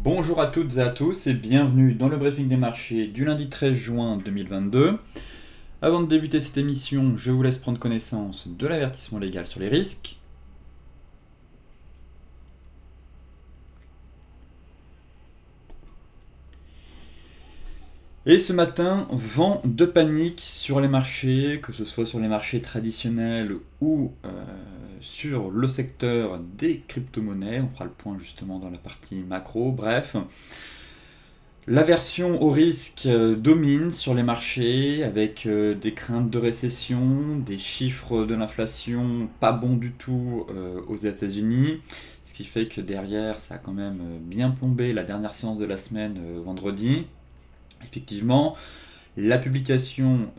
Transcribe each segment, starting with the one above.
Bonjour à toutes et à tous et bienvenue dans le briefing des marchés du lundi 13 juin 2022. Avant de débuter cette émission, je vous laisse prendre connaissance de l'avertissement légal sur les risques. Et ce matin, vent de panique sur les marchés, que ce soit sur les marchés traditionnels ou sur le secteur des crypto-monnaies. On fera le point justement dans la partie macro. Bref, l'aversion au risque domine sur les marchés avec des craintes de récession, des chiffres de l'inflation pas bons du tout aux États-Unis. Ce qui fait que derrière, ça a quand même bien plombé la dernière séance de la semaine vendredi. Effectivement, la publication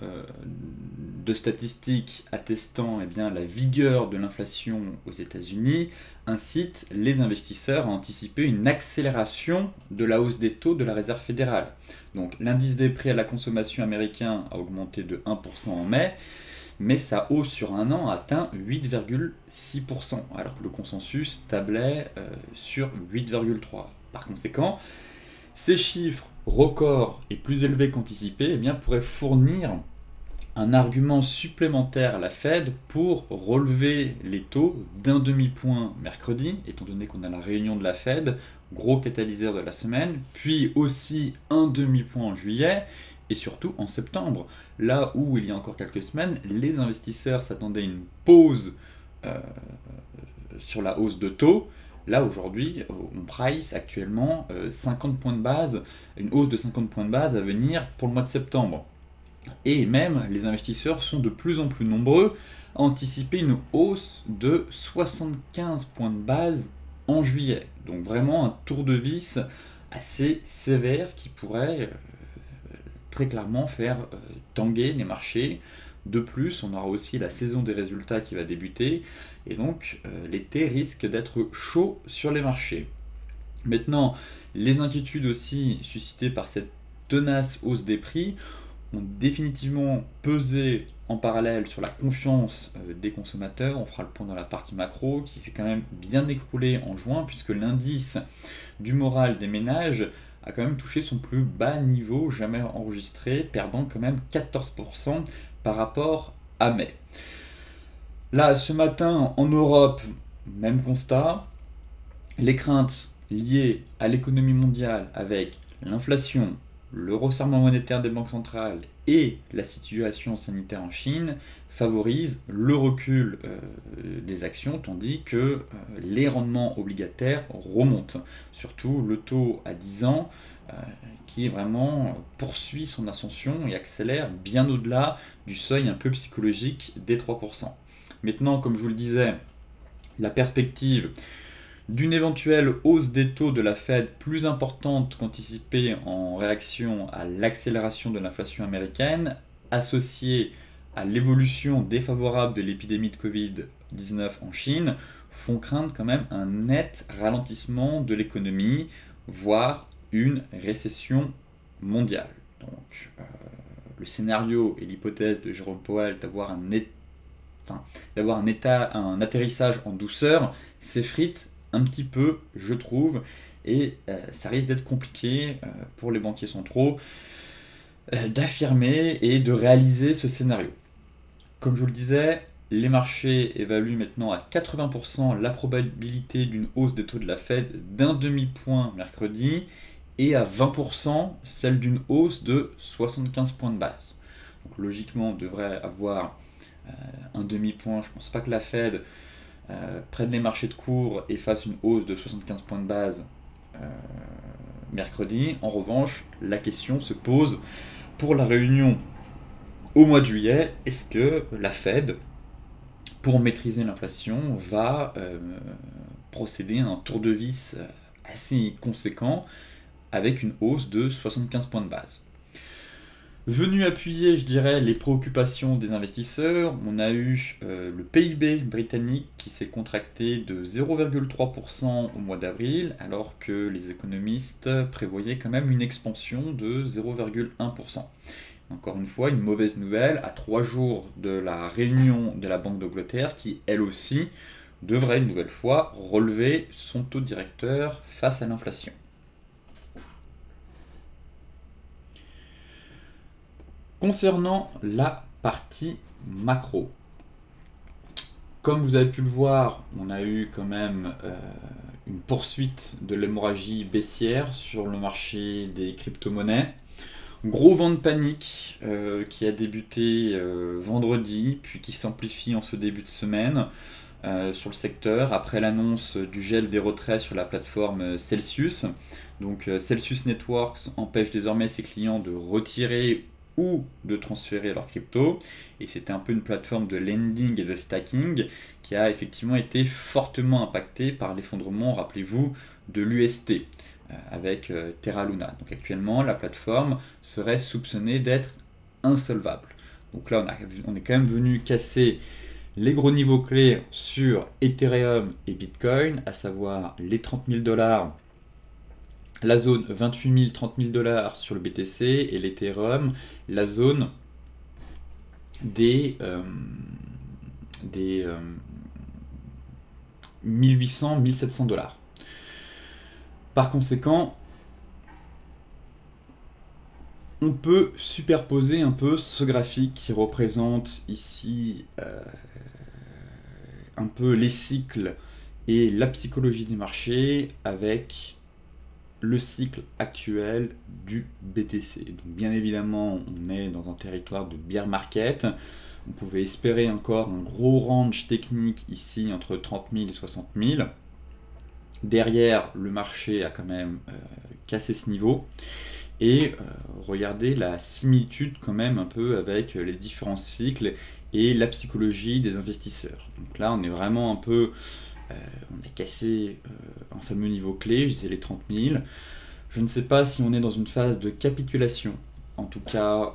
de statistiques attestant la vigueur de l'inflation aux États-Unis incite les investisseurs à anticiper une accélération de la hausse des taux de la Réserve fédérale. Donc l'indice des prix à la consommation américain a augmenté de 1% en mai, mais sa hausse sur un an a atteint 8,6%, alors que le consensus tablait sur 8,3%. Par conséquent, ces chiffres records et plus élevés qu'anticipés pourraient fournir un argument supplémentaire à la Fed pour relever les taux d'un demi-point mercredi, étant donné qu'on a la réunion de la Fed, gros catalyseur de la semaine, puis aussi un demi-point en juillet, et surtout en septembre, là où il y a encore quelques semaines, les investisseurs s'attendaient à une pause sur la hausse de taux. Là, aujourd'hui, on price actuellement 50 points de base, une hausse de 50 points de base à venir pour le mois de septembre. Et même, les investisseurs sont de plus en plus nombreux à anticiper une hausse de 75 points de base en juillet. Donc vraiment un tour de vis assez sévère qui pourrait très clairement faire tanguer les marchés. De plus, on aura aussi la saison des résultats qui va débuter, et donc l'été risque d'être chaud sur les marchés. Maintenant, les inquiétudes aussi suscitées par cette tenace hausse des prix ont définitivement pesé en parallèle sur la confiance des consommateurs. On fera le point dans la partie macro, qui s'est quand même bien écroulé en juin, puisque l'indice du moral des ménages a quand même touché son plus bas niveau jamais enregistré, perdant quand même 14% par rapport à mai. Là, ce matin, en Europe, même constat, les craintes liées à l'économie mondiale avec l'inflation, le resserrement monétaire des banques centrales et la situation sanitaire en Chine favorisent le recul des actions, tandis que les rendements obligataires remontent. Surtout le taux à 10 ans qui vraiment poursuit son ascension et accélère bien au-delà du seuil un peu psychologique des 3%. Maintenant, comme je vous le disais, la perspective d'une éventuelle hausse des taux de la Fed plus importante qu'anticipée en réaction à l'accélération de l'inflation américaine, associée à l'évolution défavorable de l'épidémie de Covid-19 en Chine, font craindre quand même un net ralentissement de l'économie, voire une récession mondiale. Donc, le scénario et l'hypothèse de Jérôme Powell d'avoir un atterrissage en douceur s'effrite un petit peu, je trouve, et ça risque d'être compliqué pour les banquiers centraux d'affirmer et de réaliser ce scénario. Comme je vous le disais, les marchés évaluent maintenant à 80% la probabilité d'une hausse des taux de la Fed d'un demi-point mercredi et à 20% celle d'une hausse de 75 points de base. Donc logiquement, on devrait avoir un demi-point. Je ne pense pas que la Fed prenne les marchés de cours et fasse une hausse de 75 points de base mercredi. En revanche, la question se pose pour la réunion au mois de juillet, est-ce que la Fed, pour maîtriser l'inflation, va procéder à un tour de vis assez conséquent avec une hausse de 75 points de base. Venu appuyer, je dirais, les préoccupations des investisseurs, on a eu le PIB britannique qui s'est contracté de 0,3% au mois d'avril, alors que les économistes prévoyaient quand même une expansion de 0,1%. Encore une fois, une mauvaise nouvelle à 3 jours de la réunion de la Banque d'Angleterre qui, elle aussi, devrait une nouvelle fois relever son taux directeur face à l'inflation. Concernant la partie macro, comme vous avez pu le voir, on a eu quand même une poursuite de l'hémorragie baissière sur le marché des crypto-monnaies. Gros vent de panique qui a débuté vendredi, puis qui s'amplifie en ce début de semaine sur le secteur, après l'annonce du gel des retraits sur la plateforme Celsius. Donc Celsius Networks empêche désormais ses clients de retirer ou de transférer leurs crypto, et c'était un peu une plateforme de lending et de stacking qui a effectivement été fortement impactée par l'effondrement, rappelez-vous, de l'UST avec Terra Luna. Donc actuellement, la plateforme serait soupçonnée d'être insolvable. Donc là, on est quand même venu casser les gros niveaux clés sur Ethereum et Bitcoin, à savoir les 30 000 dollars, la zone 28 000, 30 000 dollars sur le BTC, et l'Ethereum, la zone des 1800, 1700 dollars. Par conséquent, on peut superposer un peu ce graphique qui représente ici un peu les cycles et la psychologie des marchés avec le cycle actuel du BTC. Donc bien évidemment, on est dans un territoire de bear market. On pouvait espérer encore un gros range technique ici entre 30 000 et 60 000. Derrière, le marché a quand même cassé ce niveau. Et regardez la similitude quand même un peu avec les différents cycles et la psychologie des investisseurs. Donc là, on est vraiment un peu... on a cassé un fameux niveau clé, je disais les 30 000. Je ne sais pas si on est dans une phase de capitulation. En tout cas,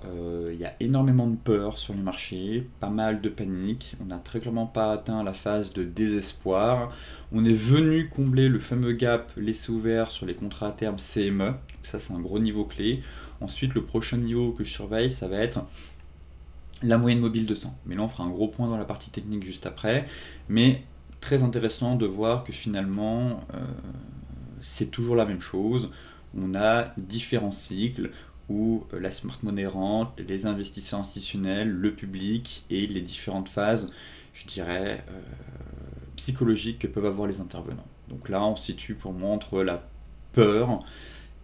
il y a énormément de peur sur les marchés, pas mal de panique. On n'a très clairement pas atteint la phase de désespoir. On est venu combler le fameux gap laissé ouvert sur les contrats à terme CME. Donc ça, c'est un gros niveau clé. Ensuite, le prochain niveau que je surveille, ça va être la moyenne mobile 200. Mais là, on fera un gros point dans la partie technique juste après. Mais très intéressant de voir que finalement, c'est toujours la même chose. On a différents cycles où la smart money rentre, les investisseurs institutionnels, le public et les différentes phases, je dirais, psychologiques que peuvent avoir les intervenants. Donc là, on se situe pour moi entre la peur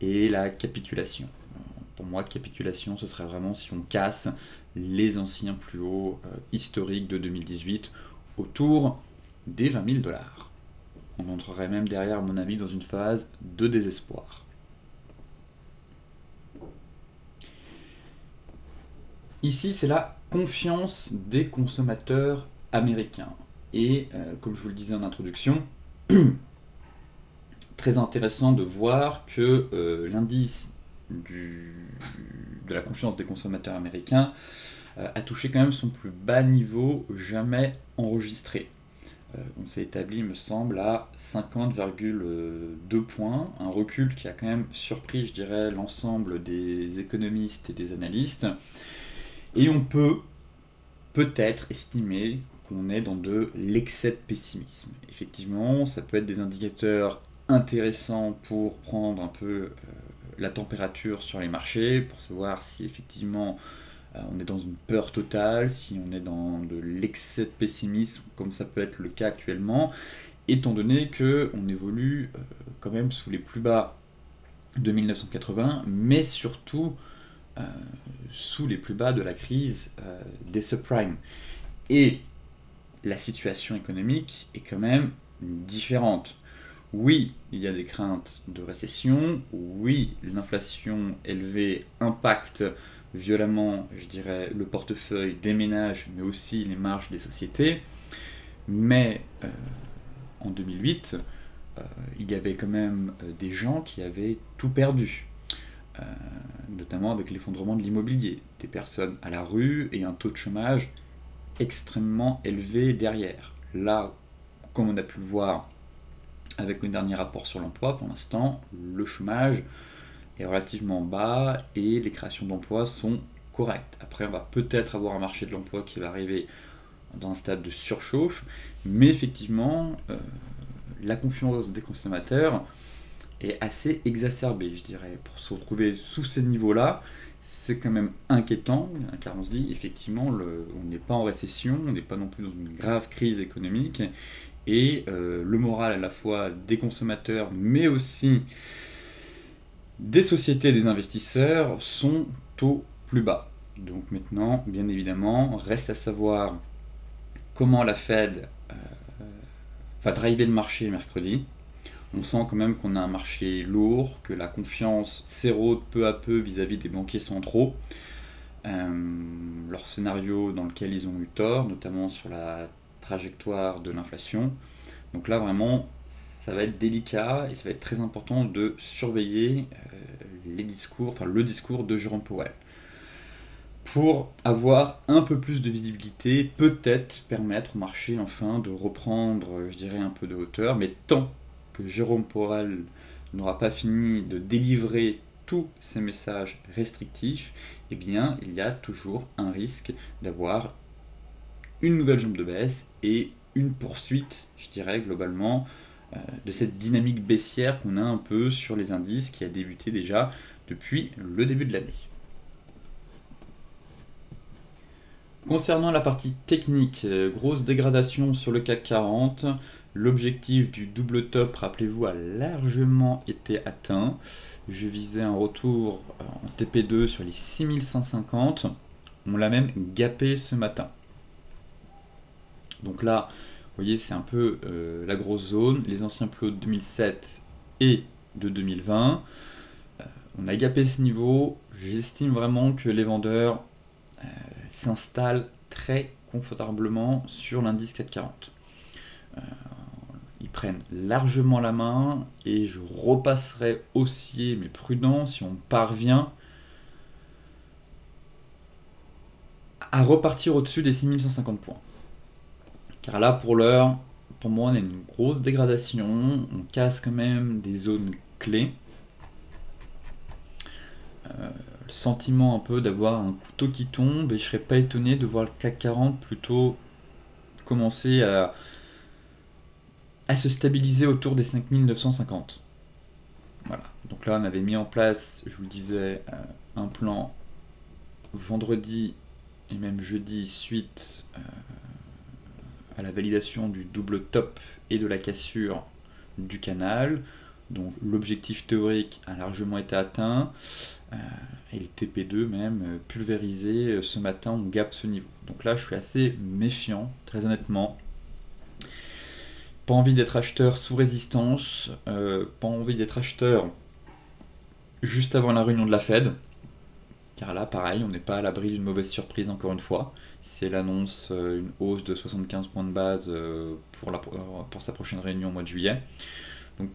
et la capitulation. Pour moi, capitulation, ce serait vraiment si on casse les anciens plus hauts historiques de 2018 autour des 20 000 dollars. On entrerait même derrière, à mon avis, dans une phase de désespoir. Ici, c'est la confiance des consommateurs américains. Et comme je vous le disais en introduction, très intéressant de voir que l'indice de la confiance des consommateurs américains a touché quand même son plus bas niveau jamais enregistré. On s'est établi, il me semble, à 50,2 points, un recul qui a quand même surpris, je dirais, l'ensemble des économistes et des analystes. Et on peut peut-être estimer qu'on est dans de l'excès de pessimisme. Effectivement, ça peut être des indicateurs intéressants pour prendre un peu la température sur les marchés, pour savoir si effectivement on est dans une peur totale, si on est dans de l'excès de pessimisme, comme ça peut être le cas actuellement, étant donné qu'on évolue quand même sous les plus bas de 1980, mais surtout sous les plus bas de la crise des subprimes. Et la situation économique est quand même différente. Oui, il y a des craintes de récession, oui, l'inflation élevée impacte violemment, je dirais, le portefeuille des ménages, mais aussi les marges des sociétés, mais en 2008, il y avait quand même des gens qui avaient tout perdu. Notamment avec l'effondrement de l'immobilier, des personnes à la rue et un taux de chômage extrêmement élevé derrière. Là, comme on a pu le voir avec le dernier rapport sur l'emploi, pour l'instant, le chômage est relativement bas et les créations d'emplois sont correctes. Après, on va peut-être avoir un marché de l'emploi qui va arriver dans un stade de surchauffe, mais effectivement, la confiance des consommateurs est assez exacerbée, je dirais. Pour se retrouver sous ces niveaux-là, c'est quand même inquiétant, car on se dit, effectivement, on n'est pas en récession, on n'est pas non plus dans une grave crise économique, et le moral à la fois des consommateurs, mais aussi des sociétés et des investisseurs sont au plus bas. Donc maintenant, bien évidemment, reste à savoir comment la Fed va driver le marché mercredi. On sent quand même qu'on a un marché lourd, que la confiance s'érode peu à peu vis-à-vis des banquiers centraux. Leur scénario dans lequel ils ont eu tort, notamment sur la trajectoire de l'inflation. Donc là, vraiment, ça va être délicat et ça va être très important de surveiller le discours de Jérôme Powell. Pour avoir un peu plus de visibilité, peut-être permettre au marché enfin de reprendre, je dirais, un peu de hauteur, mais tant que Jérôme Powell n'aura pas fini de délivrer tous ces messages restrictifs, eh bien, il y a toujours un risque d'avoir une nouvelle jambe de baisse et une poursuite, je dirais, globalement, de cette dynamique baissière qu'on a un peu sur les indices qui a débuté déjà depuis le début de l'année. Concernant la partie technique, grosse dégradation sur le CAC 40. L'objectif du double top, rappelez-vous, a largement été atteint. Je visais un retour en TP2 sur les 6150. On l'a même gapé ce matin. Donc là, vous voyez, c'est un peu la grosse zone. Les anciens plus hauts de 2007 et de 2020. On a gapé ce niveau. J'estime vraiment que les vendeurs s'installent très confortablement sur l'indice 440. Ils prennent largement la main et je repasserai haussier mais prudent si on parvient à repartir au-dessus des 6150 points. Car là, pour l'heure, pour moi, on a une grosse dégradation. On casse quand même des zones clés. Le sentiment un peu d'avoir un couteau qui tombe et je serais pas étonné de voir le CAC 40 plutôt commencer à se stabiliser autour des 5950. Voilà, donc là on avait mis en place, je vous le disais, un plan vendredi et même jeudi suite à la validation du double top et de la cassure du canal. Donc l'objectif théorique a largement été atteint. Et le TP2 même pulvérisé ce matin, on gape ce niveau. Donc là je suis assez méfiant, très honnêtement. Pas envie d'être acheteur sous résistance, pas envie d'être acheteur juste avant la réunion de la Fed, car là pareil, on n'est pas à l'abri d'une mauvaise surprise encore une fois. Si elle annonce une hausse de 75 points de base pour sa prochaine réunion au mois de juillet. Donc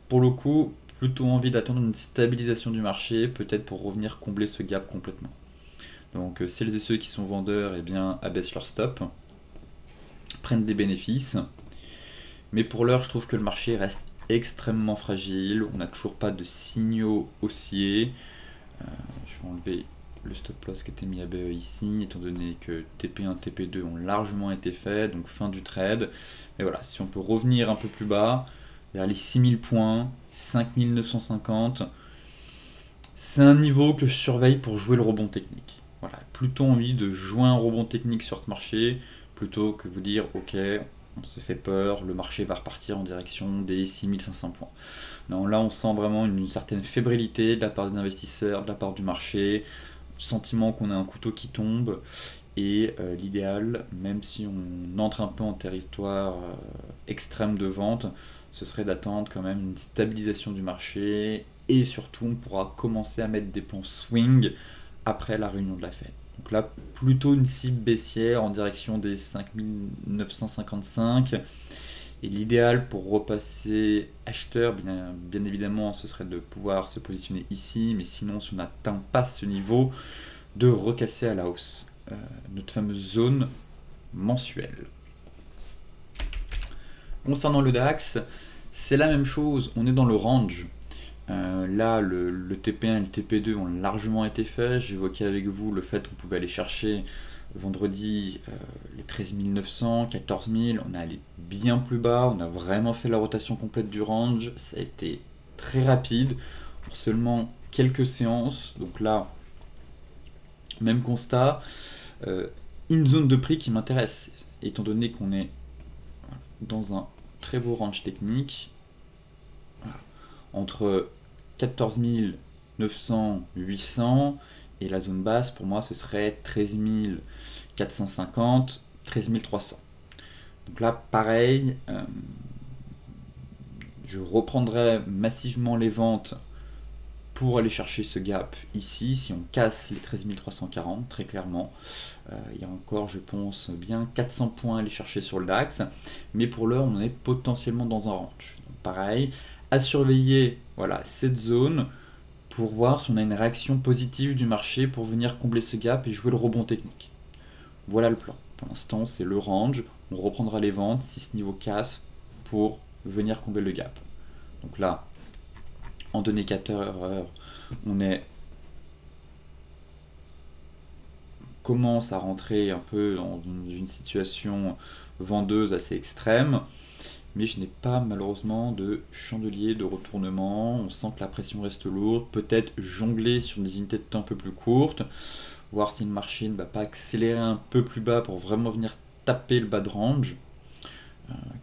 pour le coup, plutôt envie d'attendre une stabilisation du marché, peut-être pour revenir combler ce gap complètement. Donc celles et ceux qui sont vendeurs, eh bien, abaissent leur stop, prennent des bénéfices. Mais pour l'heure, je trouve que le marché reste extrêmement fragile. On n'a toujours pas de signaux haussiers. Je vais enlever le stop loss qui était mis à BE ici, étant donné que TP1, TP2 ont largement été faits, donc fin du trade. Mais voilà, si on peut revenir un peu plus bas, vers les 6000 points, 5950, c'est un niveau que je surveille pour jouer le rebond technique. Voilà, plutôt envie de jouer un rebond technique sur ce marché, plutôt que vous dire, ok, on s'est fait peur, le marché va repartir en direction des 6500 points. Non, là on sent vraiment une certaine fébrilité de la part des investisseurs, de la part du marché, sentiment qu'on a un couteau qui tombe, et l'idéal, même si on entre un peu en territoire extrême de vente, ce serait d'attendre quand même une stabilisation du marché, et surtout on pourra commencer à mettre des plans swing après la réunion de la Fed. Donc là, plutôt une cible baissière en direction des 5955. Et l'idéal pour repasser acheteur, bien évidemment, ce serait de pouvoir se positionner ici. Mais sinon, si on n'atteint pas ce niveau, de recasser à la hausse notre fameuse zone mensuelle. Concernant le DAX, c'est la même chose. On est dans le range. Là, le TP1 et le TP2 ont largement été faits. J'évoquais avec vous le fait qu'on pouvait aller chercher vendredi les 13 900, 14 000. On est allé bien plus bas. On a vraiment fait la rotation complète du range. Ça a été très rapide pour seulement quelques séances. Donc là, même constat, une zone de prix qui m'intéresse, étant donné qu'on est dans un très beau range technique, voilà, entre 14 900, 800, et la zone basse pour moi ce serait 13 450, 13 300. Donc là pareil, je reprendrai massivement les ventes pour aller chercher ce gap ici, si on casse les 13 340, très clairement. Il y a encore, je pense, bien 400 points à aller chercher sur le DAX, mais pour l'heure, on est potentiellement dans un range. Donc, pareil, à surveiller voilà, cette zone pour voir si on a une réaction positive du marché pour venir combler ce gap et jouer le rebond technique. Voilà le plan. Pour l'instant, c'est le range. On reprendra les ventes si ce niveau casse pour venir combler le gap. Donc là, en données 4 heures, on commence à rentrer un peu dans une situation vendeuse assez extrême, mais je n'ai pas malheureusement de chandelier de retournement. On sent que la pression reste lourde, peut-être jongler sur des unités de temps un peu plus courtes, voir si le marché ne va pas accélérer un peu plus bas pour vraiment venir taper le bas de range,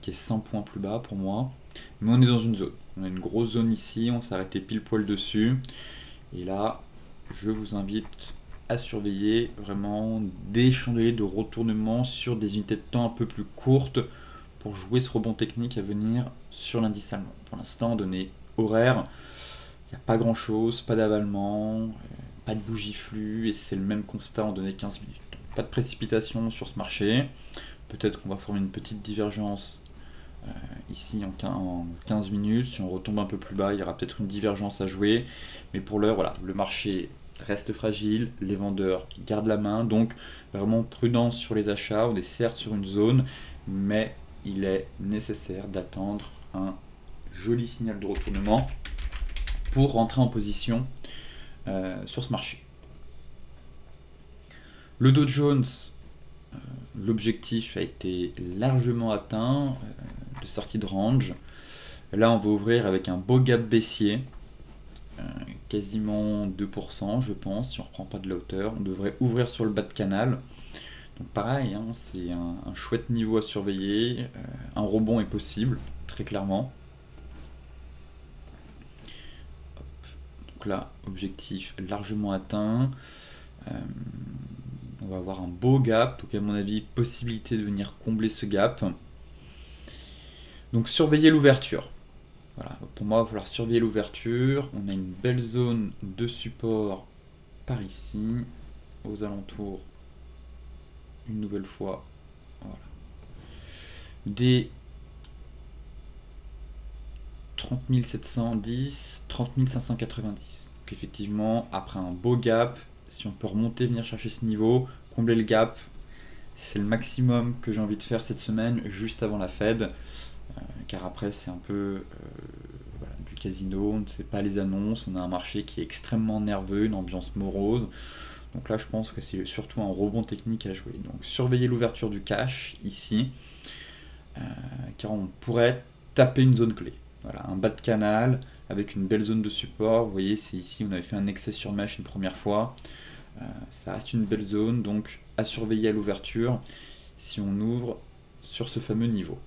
qui est 100 points plus bas pour moi. Mais on est dans une zone, on a une grosse zone ici, on s'est arrêté pile poil dessus, et là je vous invite à surveiller vraiment des chandeliers de retournement sur des unités de temps un peu plus courtes pour jouer ce rebond technique à venir sur l'indice allemand. Pour l'instant, donné horaire, il n'y a pas grand chose, pas d'avalement, pas de bougie flux, et c'est le même constat en donné 15 minutes. Donc, pas de précipitation sur ce marché. Peut-être qu'on va former une petite divergence ici en 15 minutes. Si on retombe un peu plus bas, il y aura peut-être une divergence à jouer. Mais pour l'heure, voilà, le marché reste fragile, les vendeurs gardent la main, donc vraiment prudence sur les achats. On est certes sur une zone, mais il est nécessaire d'attendre un joli signal de retournement pour rentrer en position sur ce marché. Le Dow Jones, l'objectif a été largement atteint de sortie de range. Là, on va ouvrir avec un beau gap baissier, quasiment 2%, je pense, si on ne reprend pas de la hauteur. On devrait ouvrir sur le bas de canal. Donc pareil, hein, c'est un chouette niveau à surveiller. Un rebond est possible, très clairement. Hop. Donc là, objectif largement atteint. On va avoir un beau gap, donc à mon avis, possibilité de venir combler ce gap. Donc surveiller l'ouverture. Voilà, pour moi, il va falloir surveiller l'ouverture. On a une belle zone de support par ici, aux alentours, une nouvelle fois. Voilà. Des 30 710, 30 590. Donc effectivement, après un beau gap, si on peut remonter, venir chercher ce niveau, combler le gap, c'est le maximum que j'ai envie de faire cette semaine, juste avant la Fed. Car après c'est un peu voilà, du casino, on ne sait pas les annonces, on a un marché qui est extrêmement nerveux, une ambiance morose. Donc là je pense que c'est surtout un rebond technique à jouer. Donc surveiller l'ouverture du cash ici, car on pourrait taper une zone clé. Voilà, un bas de canal avec une belle zone de support. Vous voyez, c'est ici on avait fait un excès sur mèche une première fois. Ça reste une belle zone, donc à surveiller à l'ouverture si on ouvre sur ce fameux niveau.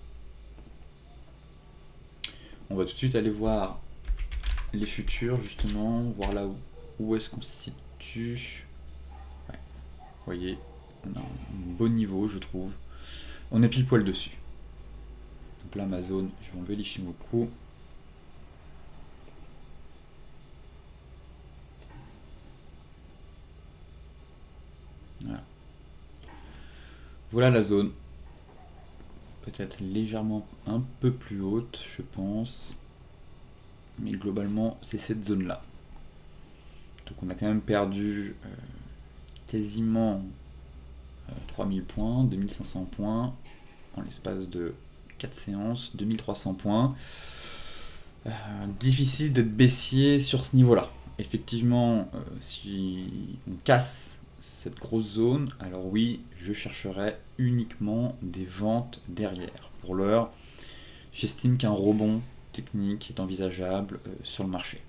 On va tout de suite aller voir les futurs, justement, voir là où est-ce qu'on se situe. Ouais. Vous voyez, on a un beau niveau, je trouve. On est pile poil dessus. Donc là, ma zone, je vais enlever l'Ishimoku. Voilà. Voilà la zone. Peut-être légèrement un peu plus haute, je pense. Mais globalement, c'est cette zone-là. Donc on a quand même perdu quasiment 3000 points, 2500 points en l'espace de 4 séances, 2300 points. Difficile d'être baissier sur ce niveau-là. Effectivement, si on casse cette grosse zone, alors oui, je chercherai uniquement des ventes derrière. Pour l'heure, j'estime qu'un rebond technique est envisageable sur le marché.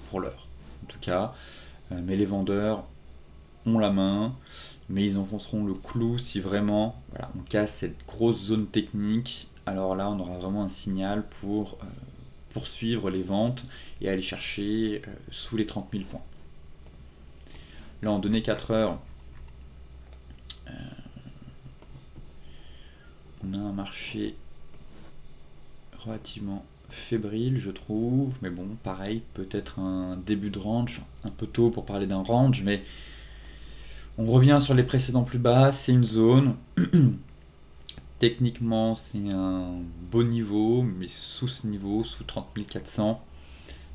Pour l'heure, en tout cas. Mais les vendeurs ont la main, mais ils enfonceront le clou si vraiment voilà, on casse cette grosse zone technique. Alors là, on aura vraiment un signal pour poursuivre les ventes et aller chercher sous les 30 000 points. Là, en données 4 heures, on a un marché relativement fébrile, je trouve, mais bon, pareil, peut-être un début de range, un peu tôt pour parler d'un range, mais on revient sur les précédents plus bas, c'est une zone. Techniquement, c'est un beau niveau, mais sous ce niveau, sous 30 400,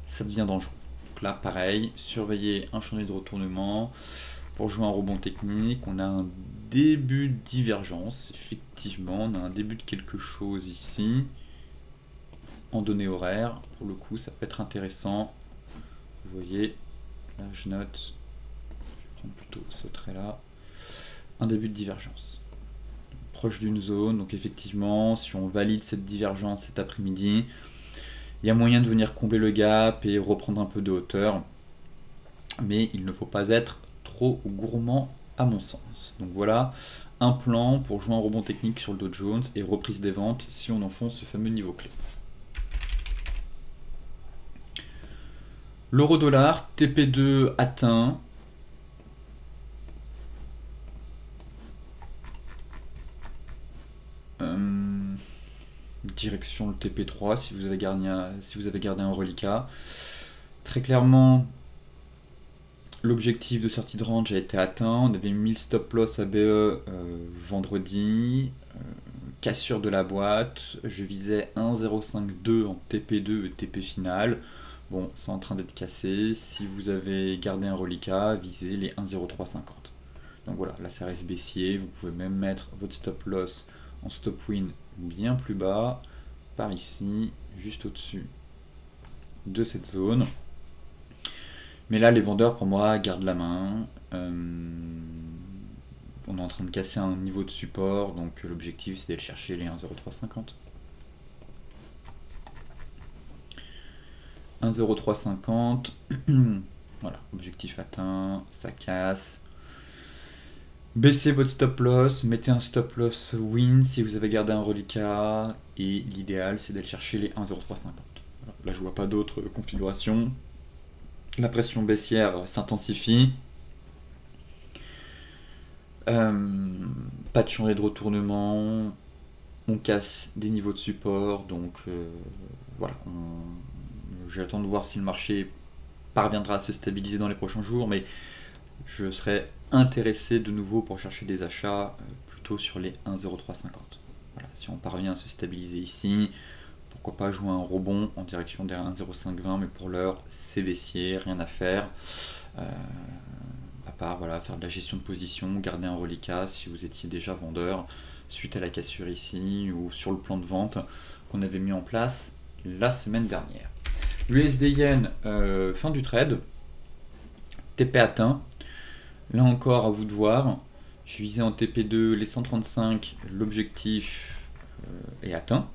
ça devient dangereux. Donc là, pareil, surveiller un chantier de retournement. Pour jouer un rebond technique, on a un début de divergence, effectivement, on a un début de quelque chose ici. En données horaires, pour le coup, ça peut être intéressant. Vous voyez, là je note, je vais prendre plutôt ce trait-là, un début de divergence. Proche d'une zone, donc effectivement, si on valide cette divergence cet après-midi, il y a moyen de venir combler le gap et reprendre un peu de hauteur, mais il ne faut pas être trop gourmand à mon sens. Donc voilà, un plan pour jouer un rebond technique sur le Dow Jones et reprise des ventes si on enfonce ce fameux niveau clé. L'euro-dollar, TP2 atteint. Direction le TP3 si vous avez gardé un reliquat. Très clairement, l'objectif de sortie de range a été atteint. On avait mis le stop loss ABE vendredi. Cassure de la boîte. Je visais 1,052 en TP2 et TP final. Bon, c'est en train d'être cassé. Si vous avez gardé un reliquat, visez les 1,0350. Donc voilà, là ça reste baissier. Vous pouvez même mettre votre stop loss en stop win bien plus bas, par ici, juste au-dessus de cette zone. Mais là, les vendeurs, pour moi, gardent la main. On est en train de casser un niveau de support, donc l'objectif c'est d'aller chercher les 1,0350. 1,0350. Voilà, objectif atteint, ça casse. Baissez votre stop loss, mettez un stop loss win si vous avez gardé un reliquat, et l'idéal c'est d'aller chercher les 1,0350. Voilà, là je vois pas d'autres configurations. La pression baissière s'intensifie. Pas de changer de retournement. On casse des niveaux de support, donc voilà. J'attends de voir si le marché parviendra à se stabiliser dans les prochains jours, mais je serais intéressé de nouveau pour chercher des achats plutôt sur les 1,0350. Voilà, si on parvient à se stabiliser ici, pourquoi pas jouer un rebond en direction des 1,0520, mais pour l'heure c'est baissier, rien à faire. À part voilà, faire de la gestion de position, garder un reliquat si vous étiez déjà vendeur suite à la cassure ici ou sur le plan de vente qu'on avait mis en place la semaine dernière. L'USD Yen, fin du trade, TP atteint. Là encore, à vous de voir. Je visais en TP2 les 135, l'objectif est atteint.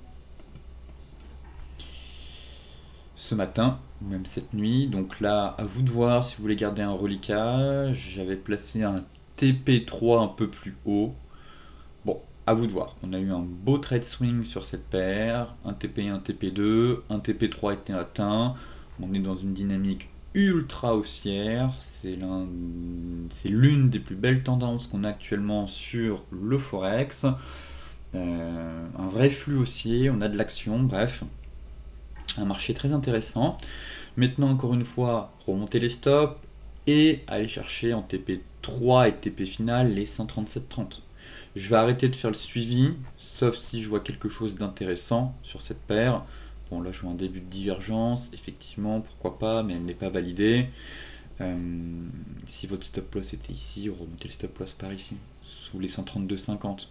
Ce matin, ou même cette nuit. Donc là, à vous de voir si vous voulez garder un reliquat. J'avais placé un TP3 un peu plus haut. Bon, à vous de voir. On a eu un beau trade swing sur cette paire. Un TP1, un TP2, un TP3 était atteint. On est dans une dynamique ultra haussière, c'est l'une des plus belles tendances qu'on a actuellement sur le Forex. Un vrai flux haussier, on a de l'action, bref, un marché très intéressant. Maintenant, encore une fois, remonter les stops et aller chercher en TP3 et TP final les 137,30. Je vais arrêter de faire le suivi, sauf si je vois quelque chose d'intéressant sur cette paire. Bon, là je vois un début de divergence, effectivement, pourquoi pas, mais elle n'est pas validée. Si votre stop loss était ici, remontez le stop loss par ici, sous les 132,50.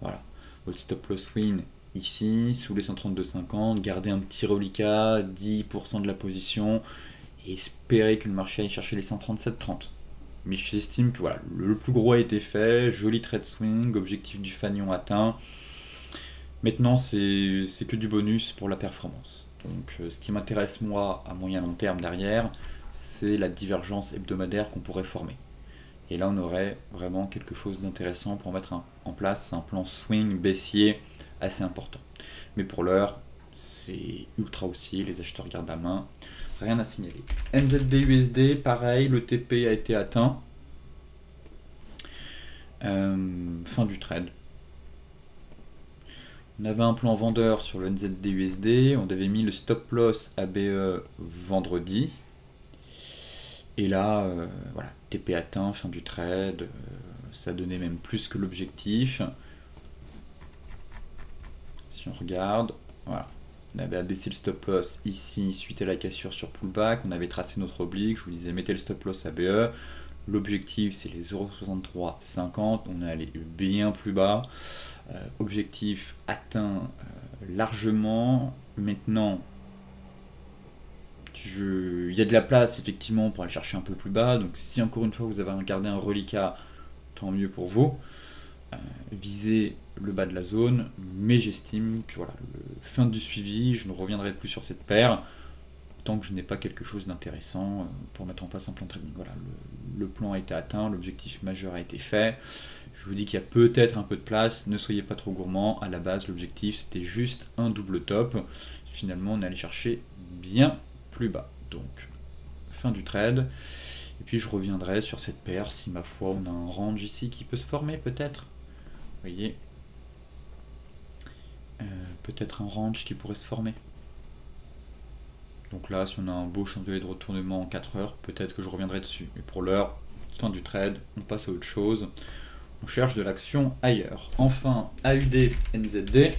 Voilà, votre stop loss win ici, sous les 132,50, gardez un petit reliquat, 10% de la position, et espérez que le marché aille chercher les 137,30. Mais j'estime que voilà, le plus gros a été fait, joli trade swing, objectif du fanion atteint. Maintenant, c'est que du bonus pour la performance. Donc, ce qui m'intéresse, moi, à moyen long terme derrière, c'est la divergence hebdomadaire qu'on pourrait former. Et là, on aurait vraiment quelque chose d'intéressant pour mettre en place un plan swing baissier assez important. Mais pour l'heure, c'est ultra haussier, les acheteurs gardent la main, rien à signaler. NZD-USD, pareil, le TP a été atteint. Fin du trade. On avait un plan vendeur sur le NZD-USD, on avait mis le stop loss ABE vendredi. Et là, voilà, TP atteint, fin du trade, ça donnait même plus que l'objectif. Si on regarde, voilà, on avait abaissé le stop loss ici suite à la cassure sur pullback, on avait tracé notre oblique, je vous disais mettez le stop loss ABE. L'objectif c'est les 0,6350, on est allé bien plus bas. Objectif atteint largement. Maintenant, il y a de la place effectivement pour aller chercher un peu plus bas. Donc si encore une fois vous avez gardé un reliquat, tant mieux pour vous. Visez le bas de la zone, mais j'estime que voilà, fin du suivi, je ne reviendrai plus sur cette paire tant que je n'ai pas quelque chose d'intéressant pour mettre en place un plan de trading. Voilà, le plan a été atteint, l'objectif majeur a été fait. Je vous dis qu'il y a peut-être un peu de place, ne soyez pas trop gourmand. À la base, l'objectif c'était juste un double top. Finalement, on est allé chercher bien plus bas. Donc, fin du trade. Et puis, je reviendrai sur cette paire si, ma foi, on a un range ici qui peut se former, peut-être. Vous voyez, peut-être un range qui pourrait se former. Donc là, si on a un beau chandelier de retournement en 4 heures, peut-être que je reviendrai dessus. Mais pour l'heure, fin du trade, on passe à autre chose. On cherche de l'action ailleurs. Enfin, AUD, NZD.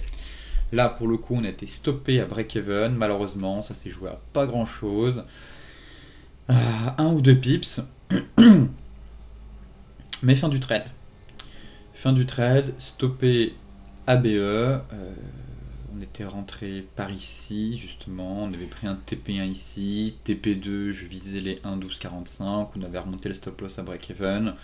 Là, pour le coup, on a été stoppé à break-even. Malheureusement, ça s'est joué à pas grand-chose. 1 ou 2 pips. Mais fin du trade. Fin du trade, stoppé ABE. On était rentré par ici, justement. On avait pris un TP1 ici. TP2, je visais les 1,1245. On avait remonté le stop loss à break-even.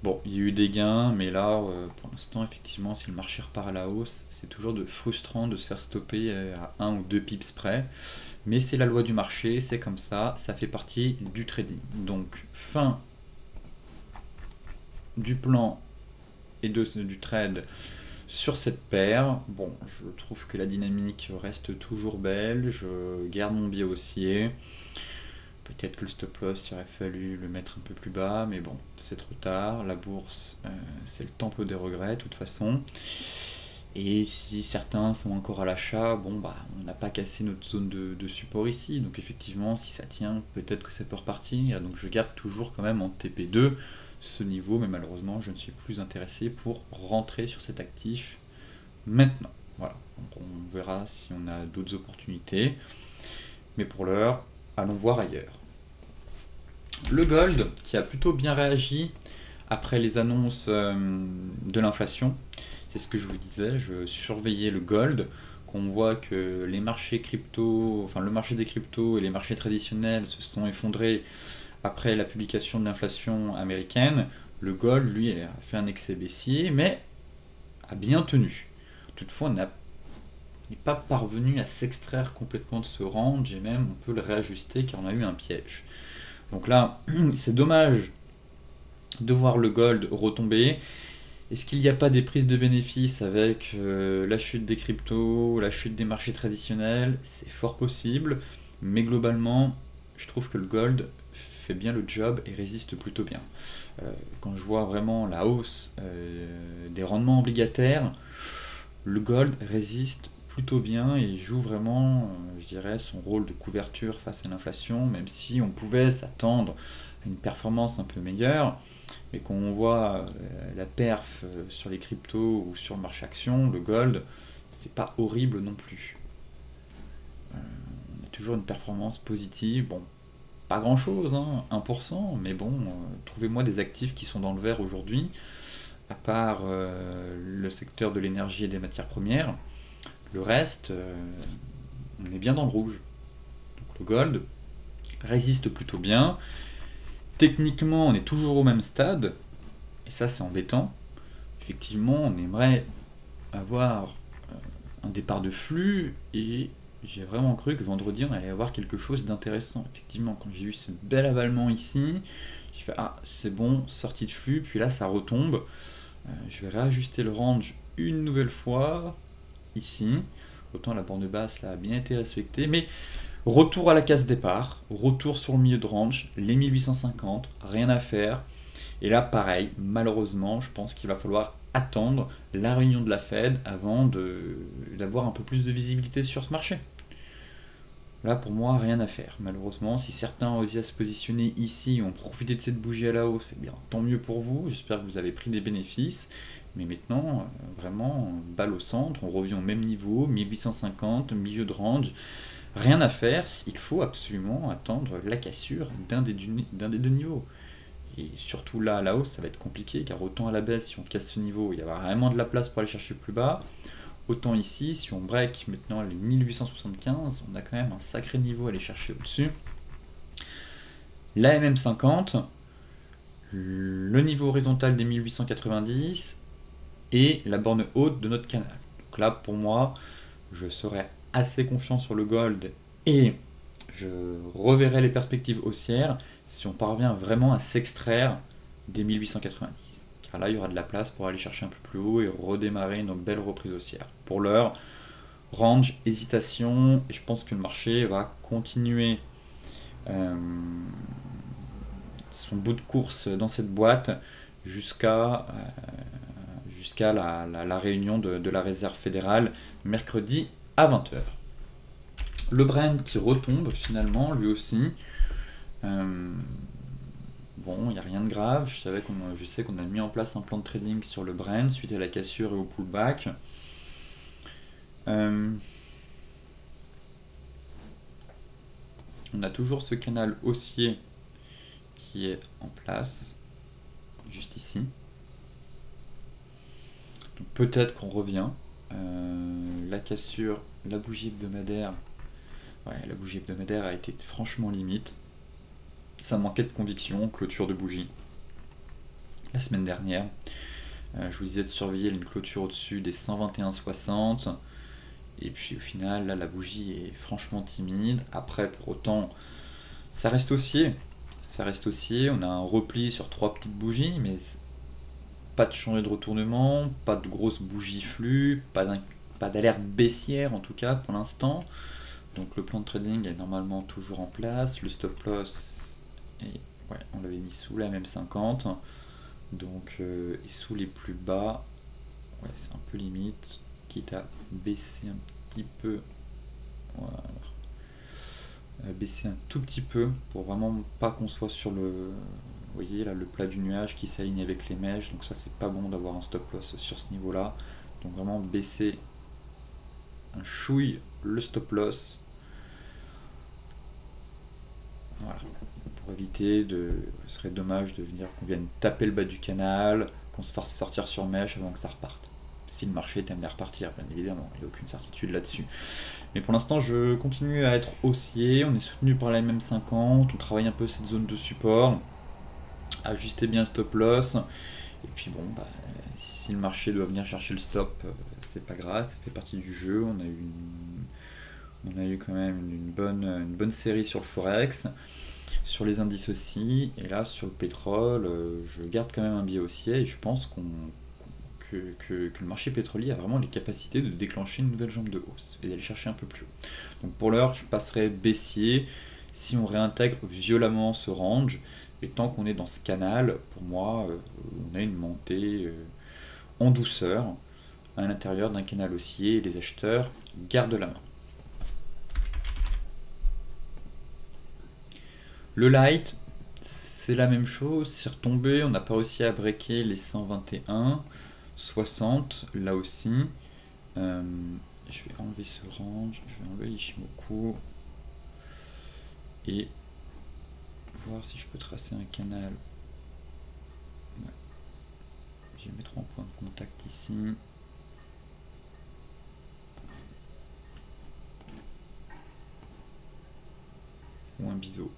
Bon, il y a eu des gains, mais là, pour l'instant, effectivement, si le marché repart à la hausse, c'est toujours frustrant de se faire stopper à 1 ou 2 pips près. Mais c'est la loi du marché, c'est comme ça fait partie du trading. Donc, fin du plan et du trade sur cette paire. Bon, je trouve que la dynamique reste toujours belle, je garde mon biais haussier. Peut-être que le stop loss, il aurait fallu le mettre un peu plus bas, mais bon, c'est trop tard. La bourse, c'est le temple des regrets, de toute façon. Et si certains sont encore à l'achat, bon, bah, on n'a pas cassé notre zone de support ici. Donc effectivement, si ça tient, peut-être que ça peut repartir. Donc je garde toujours quand même en TP2 ce niveau, mais malheureusement, je ne suis plus intéressé pour rentrer sur cet actif maintenant. Voilà, donc on verra si on a d'autres opportunités. Mais pour l'heure, allons voir ailleurs. Le gold, qui a plutôt bien réagi après les annonces de l'inflation, c'est ce que je vous disais, je surveillais le gold, qu'on voit que les marchés crypto, enfin le marché des cryptos et les marchés traditionnels se sont effondrés après la publication de l'inflation américaine. Le gold, lui, a fait un excès baissier, mais a bien tenu. Toutefois, on n'est pas parvenu à s'extraire complètement de ce range, et même on peut le réajuster car on a eu un piège. Donc là, c'est dommage de voir le gold retomber. Est-ce qu'il n'y a pas des prises de bénéfices avec la chute des cryptos, la chute des marchés traditionnels? C'est fort possible, mais globalement, je trouve que le gold fait bien le job et résiste plutôt bien. Quand je vois vraiment la hausse des rendements obligataires, le gold résiste plutôt bien et joue vraiment, je dirais, son rôle de couverture face à l'inflation, même si on pouvait s'attendre à une performance un peu meilleure. Mais quand on voit la perf sur les cryptos ou sur le marché action, le gold, c'est pas horrible non plus. On a toujours une performance positive. Bon, pas grand chose, hein, 1%, mais bon, trouvez-moi des actifs qui sont dans le vert aujourd'hui, à part le secteur de l'énergie et des matières premières. Le reste, on est bien dans le rouge. Donc le gold résiste plutôt bien. Techniquement, on est toujours au même stade, et ça c'est embêtant. Effectivement, on aimerait avoir un départ de flux, et j'ai vraiment cru que vendredi on allait avoir quelque chose d'intéressant. Effectivement, quand j'ai eu ce bel avalement ici, j'ai fait ah c'est bon, sortie de flux, puis là ça retombe. Je vais réajuster le range une nouvelle fois ici. Autant la borne basse là a bien été respectée, mais retour à la case départ, retour sur le milieu de range, les 1850, rien à faire. Et là, pareil, malheureusement, je pense qu'il va falloir attendre la réunion de la Fed avant d'avoir un peu plus de visibilité sur ce marché. Là, pour moi, rien à faire. Malheureusement, si certains ont osé se positionner ici et ont profité de cette bougie à la hausse, eh bien, tant mieux pour vous. J'espère que vous avez pris des bénéfices. Mais maintenant, vraiment, balle au centre, on revient au même niveau, 1850, milieu de range. Rien à faire, il faut absolument attendre la cassure d'un des deux niveaux. Et surtout là, à la hausse, ça va être compliqué, car autant à la baisse, si on casse ce niveau, il y aura vraiment de la place pour aller chercher plus bas. Autant ici, si on break maintenant les 1875, on a quand même un sacré niveau à aller chercher au-dessus. La MM50, le niveau horizontal des 1890 et la borne haute de notre canal. Donc là, pour moi, je serais assez confiant sur le gold et je reverrai les perspectives haussières si on parvient vraiment à s'extraire des 1890. Car là, il y aura de la place pour aller chercher un peu plus haut et redémarrer une belle reprise haussière. Pour l'heure, range, hésitation, et je pense que le marché va continuer son bout de course dans cette boîte jusqu'à la réunion de la Réserve fédérale mercredi à 20h. Le Brent qui retombe finalement, lui aussi. Bon, il n'y a rien de grave. Je sais qu'on a mis en place un plan de trading sur le Brent suite à la cassure et au pullback. On a toujours ce canal haussier qui est en place, juste ici. Donc peut-être qu'on revient. La cassure, la bougie hebdomadaire. Ouais, la bougie hebdomadaire a été franchement limite. Ça manquait de conviction, clôture de bougie. La semaine dernière, je vous disais de surveiller une clôture au-dessus des 121,60. Et puis au final, là, la bougie est franchement timide. Après, pour autant, ça reste haussier. Ça reste haussier. On a un repli sur 3 petites bougies, mais pas de changement de retournement, pas de grosse bougie flux, pas d'alerte baissière en tout cas pour l'instant. Donc le plan de trading est normalement toujours en place. Le stop loss, ouais, on l'avait mis sous la même 50. Donc et sous les plus bas, ouais, c'est un peu limite. Quitte à baisser un petit peu. Voilà. Baisser un tout petit peu pour vraiment pas qu'on soit sur le. Vous voyez là le plat du nuage qui s'aligne avec les mèches, donc ça c'est pas bon d'avoir un stop loss sur ce niveau là. Donc vraiment baisser un chouille le stop loss. Voilà. Pour éviter ce serait dommage de venir qu'on vienne taper le bas du canal, qu'on se fasse sortir sur mèche avant que ça reparte. Si le marché est amené à repartir, bien évidemment, il n'y a aucune certitude là-dessus. Mais pour l'instant, je continue à être haussier, on est soutenu par la MM50, on travaille un peu cette zone de support, ajuster bien le stop loss, et puis bon, bah, si le marché doit venir chercher le stop, c'est pas grave, ça fait partie du jeu, on a eu quand même une bonne série sur le Forex, sur les indices aussi, et là sur le pétrole, je garde quand même un biais haussier, et je pense que le marché pétrolier a vraiment les capacités de déclencher une nouvelle jambe de hausse et d'aller chercher un peu plus haut. Donc pour l'heure, je passerai baissier si on réintègre violemment ce range. Et tant qu'on est dans ce canal, pour moi, on a une montée en douceur à l'intérieur d'un canal haussier et les acheteurs gardent la main. Le light, c'est la même chose, c'est retombé, on n'a pas réussi à breaker les 121. 60 là aussi. Je vais enlever ce range, je vais enlever l'Ishimoku et voir si je peux tracer un canal. Ouais. Je vais mettre en point de contact ici. Ou un biseau.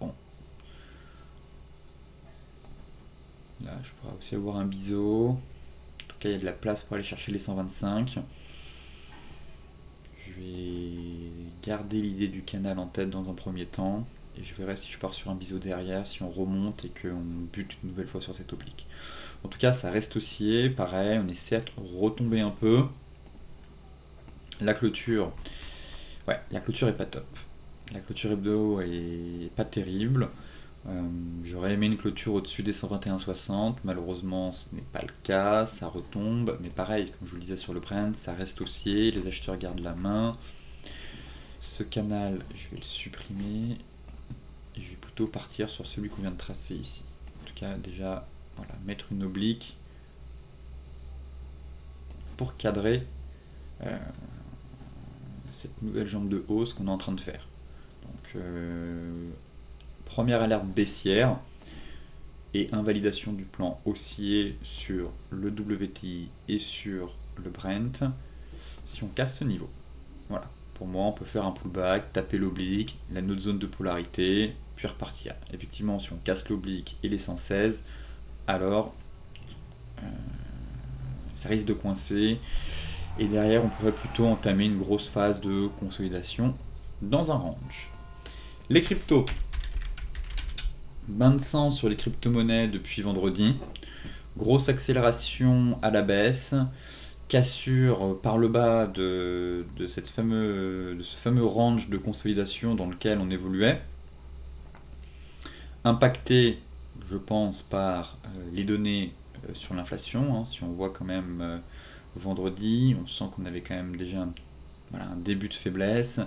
Bon. Là, je pourrais aussi avoir un biseau. Il y a de la place pour aller chercher les 125. garder l'idée du canal en tête dans un premier temps, et je verrai si je pars sur un biseau derrière, si on remonte et qu'on bute une nouvelle fois sur cette oblique. En tout cas, ça reste haussier, pareil, on est certes retombé un peu. La clôture, ouais, la clôture est pas top. La clôture hebdo est pas terrible. J'aurais aimé une clôture au-dessus des 121,60, malheureusement ce n'est pas le cas, ça retombe, mais pareil, comme je vous le disais sur le Brent, ça reste haussier, les acheteurs gardent la main. Ce canal, je vais le supprimer, et je vais plutôt partir sur celui qu'on vient de tracer ici. En tout cas, déjà, voilà, mettre une oblique pour cadrer cette nouvelle jambe de hausse qu'on est en train de faire. Donc, première alerte baissière et invalidation du plan haussier sur le WTI et sur le Brent si on casse ce niveau. Voilà, pour moi on peut faire un pullback, taper l'oblique, la notre zone de polarité, puis repartir. Effectivement, si on casse l'oblique et les 116, alors ça risque de coincer et derrière on pourrait plutôt entamer une grosse phase de consolidation dans un range. Les cryptos. Bain de sang sur les crypto-monnaies depuis vendredi. Grosse accélération à la baisse. Cassure par le bas de ce fameux range de consolidation dans lequel on évoluait. Impacté, je pense, par les données sur l'inflation. Si on voit quand même vendredi, on sent qu'on avait quand même déjà un début de faiblesse.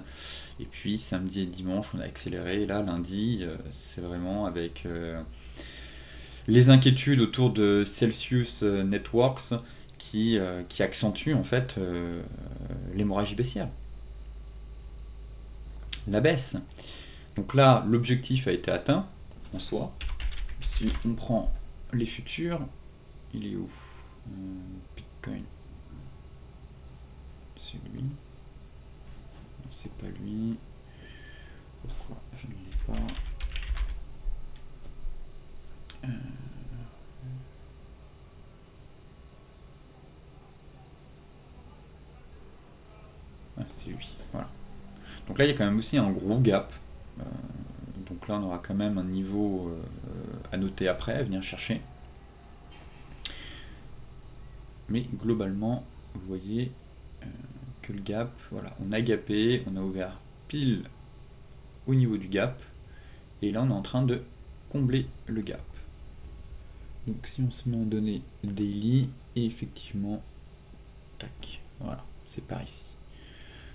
Et puis samedi et dimanche on a accéléré, et là lundi c'est vraiment avec les inquiétudes autour de Celsius Networks qui accentuent en fait l'hémorragie baissière, la baisse. Donc là l'objectif a été atteint en soi. Si on prend les futurs, il est où Bitcoin, c'est lui. C'est pas lui. Pourquoi je ne l'ai pas? C'est lui. Voilà. Donc là, il y a quand même aussi un gros gap. Donc là, on aura quand même un niveau à noter après, à venir chercher. Mais globalement, vous voyez que le gap, voilà, on a gapé, on a ouvert pile au niveau du gap, et là on est en train de combler le gap. Donc si on se met en données daily, et effectivement, tac, voilà, c'est par ici.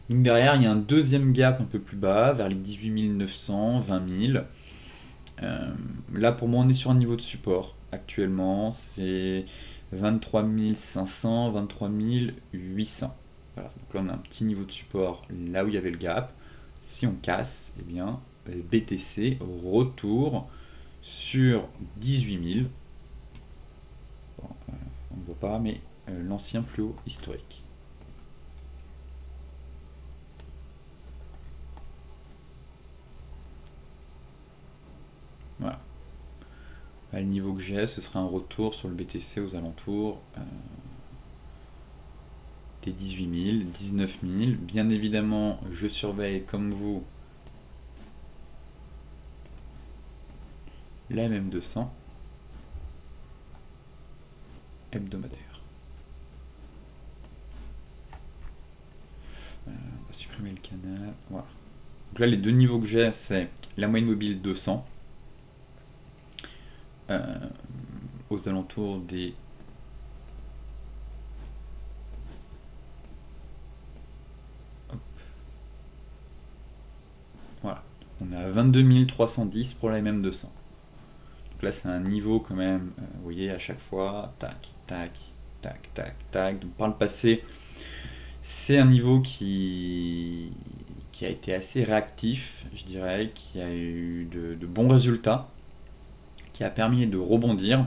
Donc derrière, il y a un deuxième gap un peu plus bas, vers les 18 900, 20 000. Là pour moi on est sur un niveau de support actuellement, c'est 23 500, 23 800. Voilà, donc là on a un petit niveau de support là où il y avait le gap. Si on casse, eh bien BTC retour sur 18 000. Bon, on ne voit pas, mais l'ancien plus haut historique. Voilà. À le niveau que j'ai, ce sera un retour sur le BTC aux alentours des 18 000, 19 000. Bien évidemment, je surveille comme vous la MM200 hebdomadaire. On va supprimer le canal. Voilà. Donc là, les deux niveaux que j'ai, c'est la moyenne mobile 200 aux alentours des voilà, on est à 22 310 pour la MM200. Donc là c'est un niveau quand même, vous voyez à chaque fois, tac, tac, tac, tac, tac. Donc par le passé, c'est un niveau qui a été assez réactif, je dirais, qui a eu de bons résultats, qui a permis de rebondir.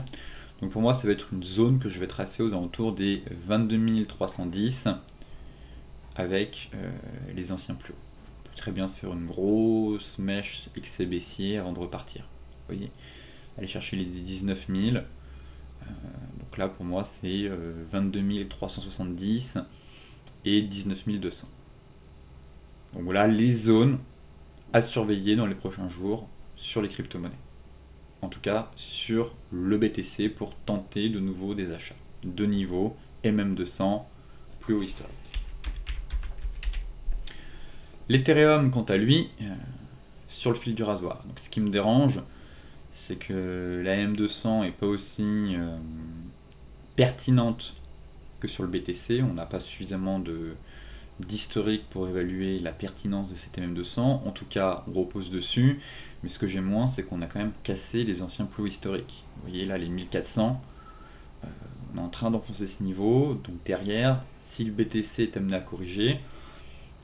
Donc pour moi ça va être une zone que je vais tracer aux alentours des 22 310 avec les anciens plus hauts. On peut très bien se faire une grosse mèche XC baissier avant de repartir. Vous voyez, aller chercher les 19 000. Donc là pour moi c'est 22 370 et 19 200. Donc voilà les zones à surveiller dans les prochains jours sur les crypto-monnaies. En tout cas sur le BTC pour tenter de nouveau des achats de niveau MM200 plus haut historique. L'Ethereum quant à lui, sur le fil du rasoir. Donc ce qui me dérange, c'est que la M200 n'est pas aussi pertinente que sur le BTC. On n'a pas suffisamment d'historique pour évaluer la pertinence de cette MM200. En tout cas, on repose dessus. Mais ce que j'aime moins, c'est qu'on a quand même cassé les anciens plus hauts historiques. Vous voyez là, les 1400, on est en train d'enfoncer ce niveau. Donc derrière, si le BTC est amené à corriger,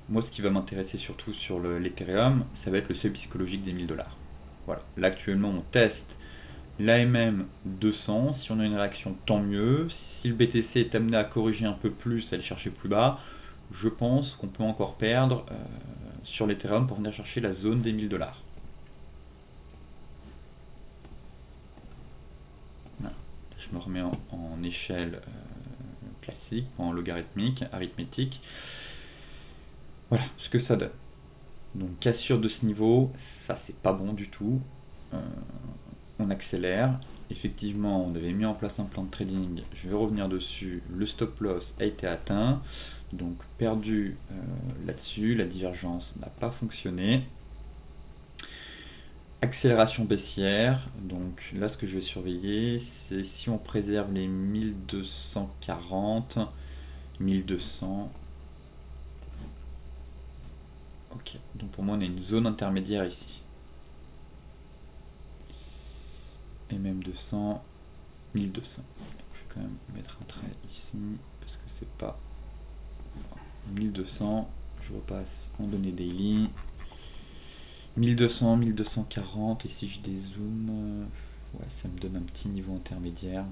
moi ce qui va m'intéresser surtout sur l'Ethereum, ça va être le seuil psychologique des 1000 $. Voilà. Là actuellement, on teste l'AMM 200. Si on a une réaction, tant mieux. Si le BTC est amené à corriger un peu plus, à aller chercher plus bas, je pense qu'on peut encore perdre sur l'Ethereum pour venir chercher la zone des 1000 $. Voilà. Je me remets en échelle classique, en logarithmique, arithmétique. Voilà ce que ça donne. Donc cassure de ce niveau, ça c'est pas bon du tout. On accélère. Effectivement, on avait mis en place un plan de trading. Je vais revenir dessus. Le stop loss a été atteint. Donc perdu là-dessus. La divergence n'a pas fonctionné. Accélération baissière. Donc là, ce que je vais surveiller, c'est si on préserve les 1240, 1200. Ok, donc pour moi on a une zone intermédiaire ici. MM200, 1200. Donc je vais quand même mettre un trait ici parce que c'est pas 1200. Je repasse en données daily. 1200, 1240. Et si je dézoome, ouais, ça me donne un petit niveau intermédiaire.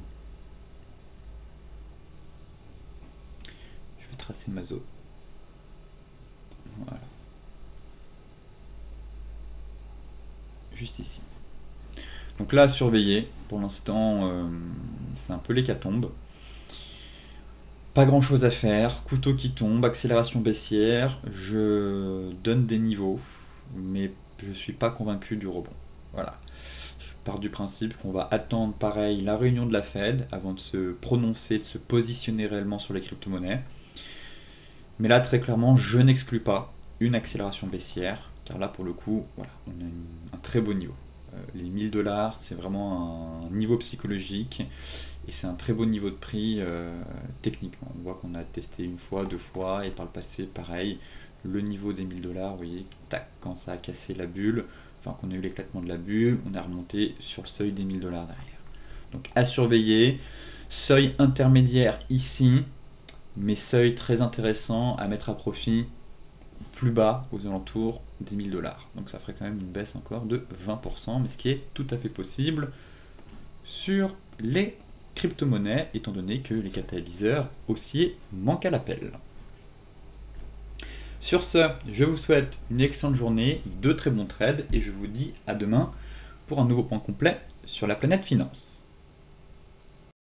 Je vais tracer ma zone. Voilà. Juste ici. Donc là à surveiller, pour l'instant c'est un peu l'hécatombe. Pas grand chose à faire, couteau qui tombe, accélération baissière, je donne des niveaux, mais je suis pas convaincu du rebond. Voilà. Je pars du principe qu'on va attendre pareil la réunion de la Fed avant de se prononcer, de se positionner réellement sur les crypto-monnaies. Mais là très clairement je n'exclus pas une accélération baissière, car là pour le coup, voilà, on a un très beau niveau. Les 1000 $, c'est vraiment un niveau psychologique et c'est un très beau niveau de prix techniquement. On voit qu'on a testé une fois, deux fois et par le passé, pareil, le niveau des 1000 $, vous voyez, tac, quand ça a cassé la bulle, enfin qu'on a eu l'éclatement de la bulle, on est remonté sur le seuil des 1000 $ derrière. Donc à surveiller, seuil intermédiaire ici, mais seuil très intéressant à mettre à profit plus bas aux alentours des 1000 $. Donc ça ferait quand même une baisse encore de 20%, mais ce qui est tout à fait possible sur les crypto-monnaies, étant donné que les catalyseurs haussiers manquent à l'appel. Sur ce, je vous souhaite une excellente journée, de très bons trades, et je vous dis à demain pour un nouveau point complet sur la planète finance.